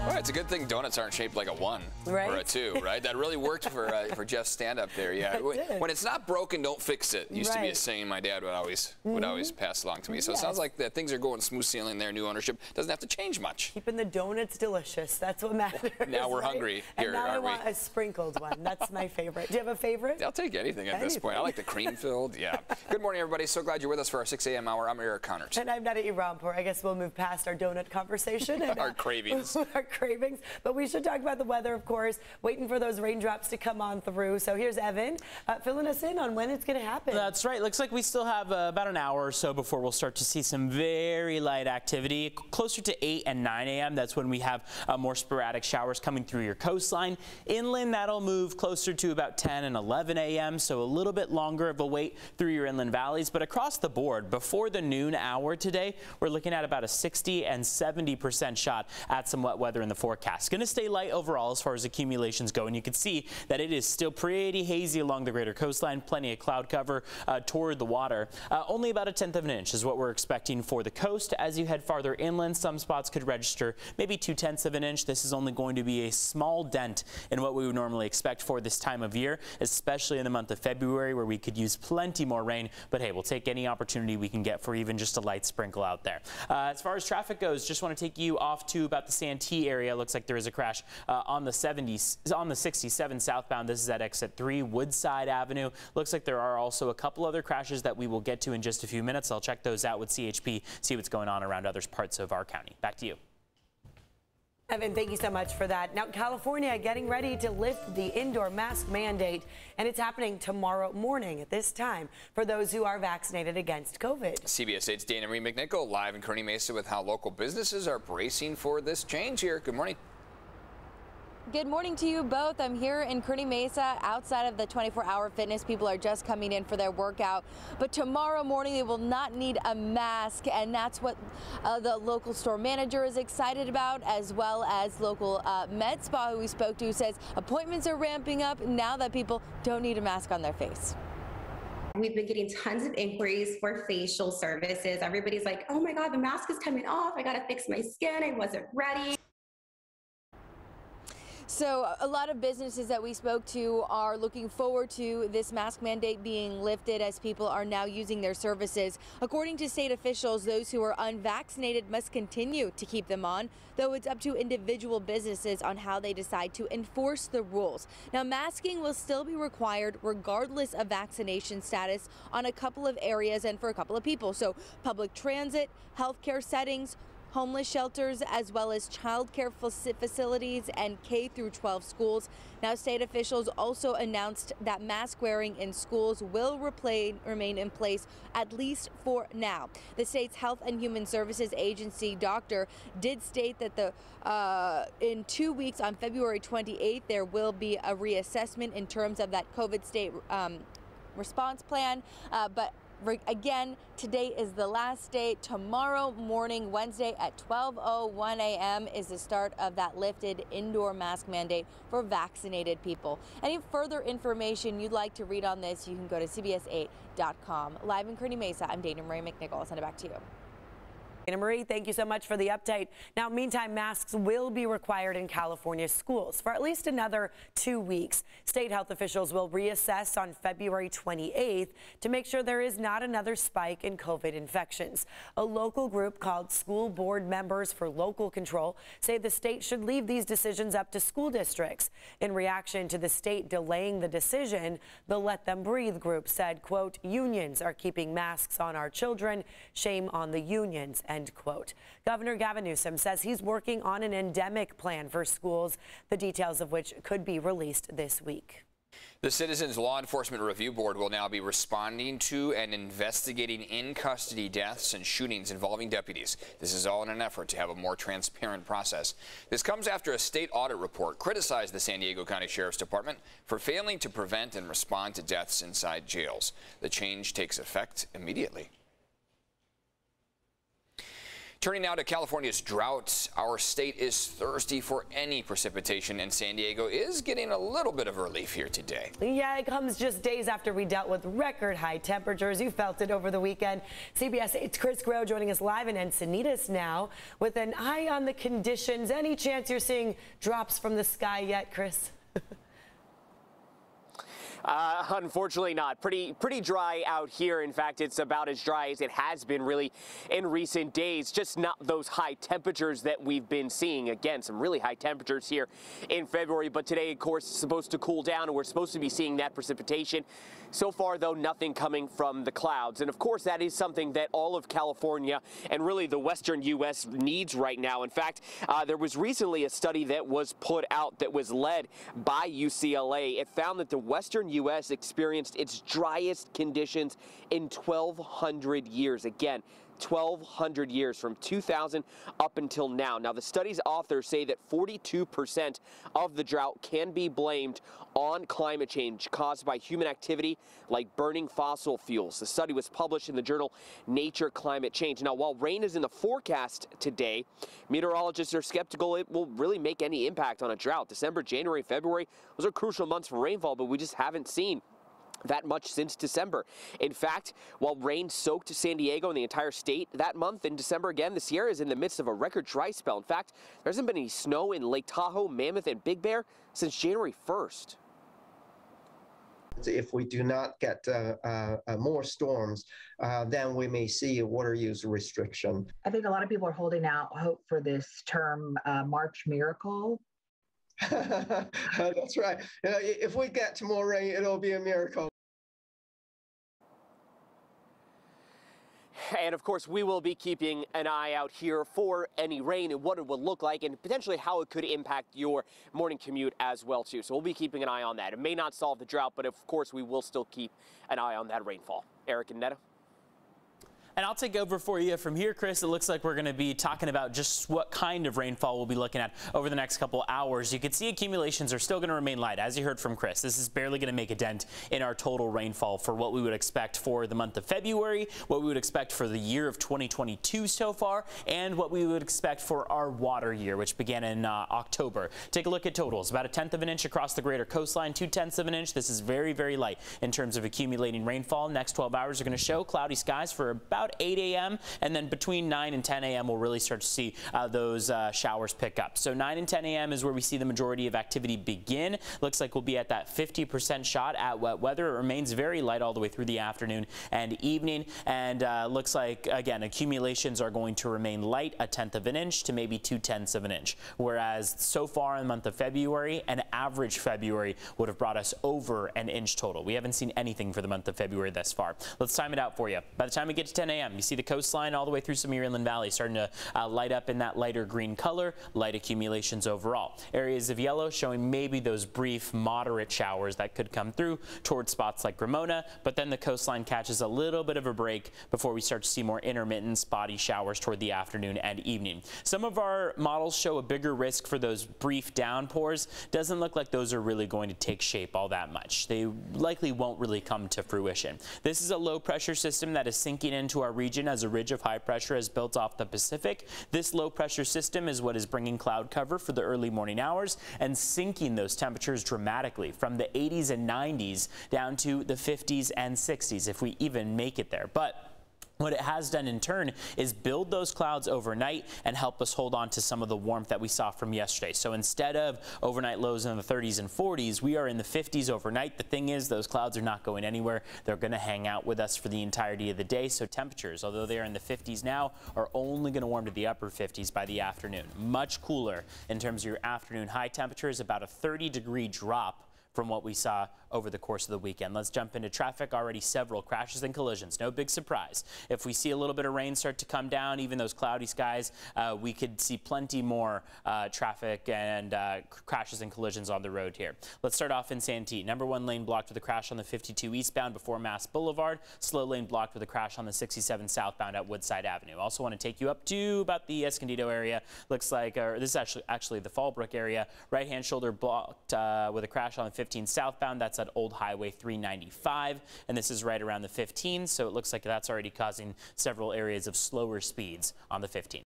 Well, it's a good thing donuts aren't shaped like a 1 or a 2, right? That really worked for Jeff's stand-up there. Yeah, when it's not broken, don't fix it. Used to be a saying my dad would always pass along to me. So it sounds like that things are going smooth sailing there. New ownership doesn't have to change much. Keeping the donuts delicious. That's what matters. Now we're hungry here, and now aren't I want a sprinkled one. That's my favorite. Do you have a favorite? I'll take anything at this point. I like the cream-filled. Yeah. Good morning, everybody. So glad you're with us for our 6 a.m. hour. I'm Eric Connors. And I'm Nada Rampur. I guess we'll move past our donut conversation. And, our cravings. Our cravings. But we should talk about the weather, of course, waiting for those raindrops to come on through. So here's Evan filling us in on when it's going to happen. That's right. Looks like we still have about an hour or so before we'll start to see some very light activity. Closer to 8 and 9 a.m. That's when we have more sporadic showers coming through your coastline. Inland, that'll move closer to about 10 and 11 a.m. So a little bit longer of a wait through your inland valleys. But across the board, before the noon hour today, we're looking at about a 60 and 70% shot at some wet weather in the forecast. Going to stay light overall as far as accumulations go, and you can see that it is still pretty hazy along the greater coastline. Plenty of cloud cover toward the water. Only about a 1/10 of an inch is what we're expecting for the coast. As you head farther inland, some spots could register maybe 2/10 of an inch. This is only going to be a small dent in what we would normally expect for this time of year, especially in the month of February, where we could use plenty more rain. But hey, we'll take any opportunity we can get for even just a light sprinkle out there. As far as traffic goes, just want to take you off to about the Santee area. Looks like there is a crash on the 67 southbound. This is at exit 3 Woodside Avenue. Looks like there are also a couple other crashes that we will get to in just a few minutes. I'll check those out with CHP, see what's going on around other parts of our county. Back to you. Evan, thank you so much for that. Now, California getting ready to lift the indoor mask mandate, and it's happening tomorrow morning at this time for those who are vaccinated against COVID. CBS 8's Dana Marie McNichol live in Kearney Mesa with how local businesses are bracing for this change here. Good morning. Good morning to you both. I'm here in Kearney Mesa outside of the 24-hour fitness. People are just coming in for their workout. But tomorrow morning they will not need a mask, and that's what the local store manager is excited about, as well as local med spa who we spoke to says appointments are ramping up now that people don't need a mask on their face. We've been getting tons of inquiries for facial services. Everybody's like, oh my God, the mask is coming off. I got to fix my skin. I wasn't ready. So a lot of businesses that we spoke to are looking forward to this mask mandate being lifted as people are now using their services. According to state officials, those who are unvaccinated must continue to keep them on, though it's up to individual businesses on how they decide to enforce the rules. Now, masking will still be required regardless of vaccination status on a couple of areas and for a couple of people. So public transit, healthcare settings, homeless shelters, as well as child care facilities and K through 12 schools. Now, state officials also announced that mask wearing in schools will remain in place at least for now. The state's Health and Human Services Agency doctor did state that in 2 weeks, on February 28th, there will be a reassessment in terms of that COVID state response plan, but again, today is the last day. Tomorrow morning, Wednesday at 12:01 a.m. is the start of that lifted indoor mask mandate for vaccinated people. Any further information you'd like to read on this, you can go to CBS8.com. Live in Kearney Mesa, I'm Dana Marie McNichol. I'll send it back to you. Dana Marie, thank you so much for the update. Now, meantime, masks will be required in California schools for at least another 2 weeks. State health officials will reassess on February 28th to make sure there is not another spike in COVID infections. A local group called School Board Members for Local Control say the state should leave these decisions up to school districts. In reaction to the state delaying the decision, the Let Them Breathe group said, quote, unions are keeping masks on our children. Shame on the unions. End quote. Governor Gavin Newsom says he's working on an endemic plan for schools, the details of which could be released this week. The Citizens Law Enforcement Review Board will now be responding to and investigating in-custody deaths and shootings involving deputies. This is all in an effort to have a more transparent process. This comes after a state audit report criticized the San Diego County Sheriff's Department for failing to prevent and respond to deaths inside jails. The change takes effect immediately. Turning now to California's droughts, our state is thirsty for any precipitation, and San Diego is getting a little bit of relief here today. Yeah, it comes just days after we dealt with record high temperatures. You felt it over the weekend. CBS 8's Chris Groh joining us live in Encinitas now with an eye on the conditions. Any chance you're seeing drops from the sky yet, Chris? Unfortunately not. Pretty dry out here. In fact, it's about as dry as it has been really in recent days. Just not those high temperatures that we've been seeing. Again, some really high temperatures here in February. But today, of course, is supposed to cool down, and we're supposed to be seeing that precipitation. So far, though, nothing coming from the clouds. And of course, that is something that all of California and really the western U.S. needs right now. In fact, there was recently a study that was put out that was led by UCLA. It found that the western U.S. experienced its driest conditions in 1,200 years. Again, 1,200 years from 2000 up until now. Now, the study's authors say that 42% of the drought can be blamed on climate change caused by human activity like burning fossil fuels. The study was published in the journal Nature Climate Change. Now, while rain is in the forecast today, meteorologists are skeptical it will really make any impact on a drought. December, January, February, those are crucial months for rainfall, but we just haven't seen that much since December. In fact, while rain soaked San Diego and the entire state that month, in December again, the Sierra is in the midst of a record dry spell. In fact, there hasn't been any snow in Lake Tahoe, Mammoth, and Big Bear since January 1st. If we do not get more storms, then we may see a water use restriction. I think a lot of people are holding out hope for this term March miracle. That's right. If we get to more rain, it'll be a miracle. And of course, we will be keeping an eye out here for any rain and what it will look like and potentially how it could impact your morning commute as well, too. So we'll be keeping an eye on that. It may not solve the drought, but of course, we will still keep an eye on that rainfall. Eric and Netta. And I'll take over for you from here, Chris. It looks like we're going to be talking about just what kind of rainfall we'll be looking at over the next couple hours. You can see accumulations are still going to remain light. As you heard from Chris, this is barely going to make a dent in our total rainfall for what we would expect for the month of February, what we would expect for the year of 2022 so far, and what we would expect for our water year, which began in October. Take a look at totals. About 1/10 of an inch across the greater coastline, 2/10 of an inch. This is very, very light in terms of accumulating rainfall. Next 12 hours are going to show cloudy skies for about 8 a.m. and then between 9 and 10 a.m. we'll really start to see those showers pick up. So 9 and 10 a.m. is where we see the majority of activity begin. Looks like we'll be at that 50% shot at wet weather. It remains very light all the way through the afternoon and evening, and looks like, again, accumulations are going to remain light, 1/10 of an inch to maybe 2/10 of an inch, whereas so far in the month of February, an average February would have brought us over an inch total. We haven't seen anything for the month of February thus far. Let's time it out for you. By the time we get to 10 a.m., you see the coastline all the way through some of your inland valley starting to light up in that lighter green color, light accumulations overall. Areas of yellow showing maybe those brief moderate showers that could come through towards spots like Ramona, but then the coastline catches a little bit of a break before we start to see more intermittent spotty showers toward the afternoon and evening. Some of our models show a bigger risk for those brief downpours. Doesn't look like those are really going to take shape all that much. They likely won't really come to fruition. This is a low pressure system that is sinking into our region as a ridge of high pressure has built off the Pacific. This low pressure system is what is bringing cloud cover for the early morning hours and sinking those temperatures dramatically from the 80s and 90s down to the 50s and 60s if we even make it there. But what it has done in turn is build those clouds overnight and help us hold on to some of the warmth that we saw from yesterday. So instead of overnight lows in the 30s and 40s, we are in the 50s overnight. The thing is, those clouds are not going anywhere. They're going to hang out with us for the entirety of the day. So temperatures, although they are in the 50s now, are only going to warm to the upper 50s by the afternoon. Much cooler in terms of your afternoon high temperatures, about a 30-degree drop from what we saw over the course of the weekend. Let's jump into traffic. Already several crashes and collisions. No big surprise. If we see a little bit of rain start to come down, even those cloudy skies, we could see plenty more traffic and crashes and collisions on the road here. Let's start off in Santee. Number 1 lane blocked with a crash on the 52 eastbound before Mass Boulevard. Slow lane blocked with a crash on the 67 southbound at Woodside Avenue. Also want to take you up to about the Escondido area. Looks like, this is actually the Fallbrook area. Right-hand shoulder blocked with a crash on the 15 southbound. That's at Old Highway 395, and this is right around the 15, so it looks like that's already causing several areas of slower speeds on the 15.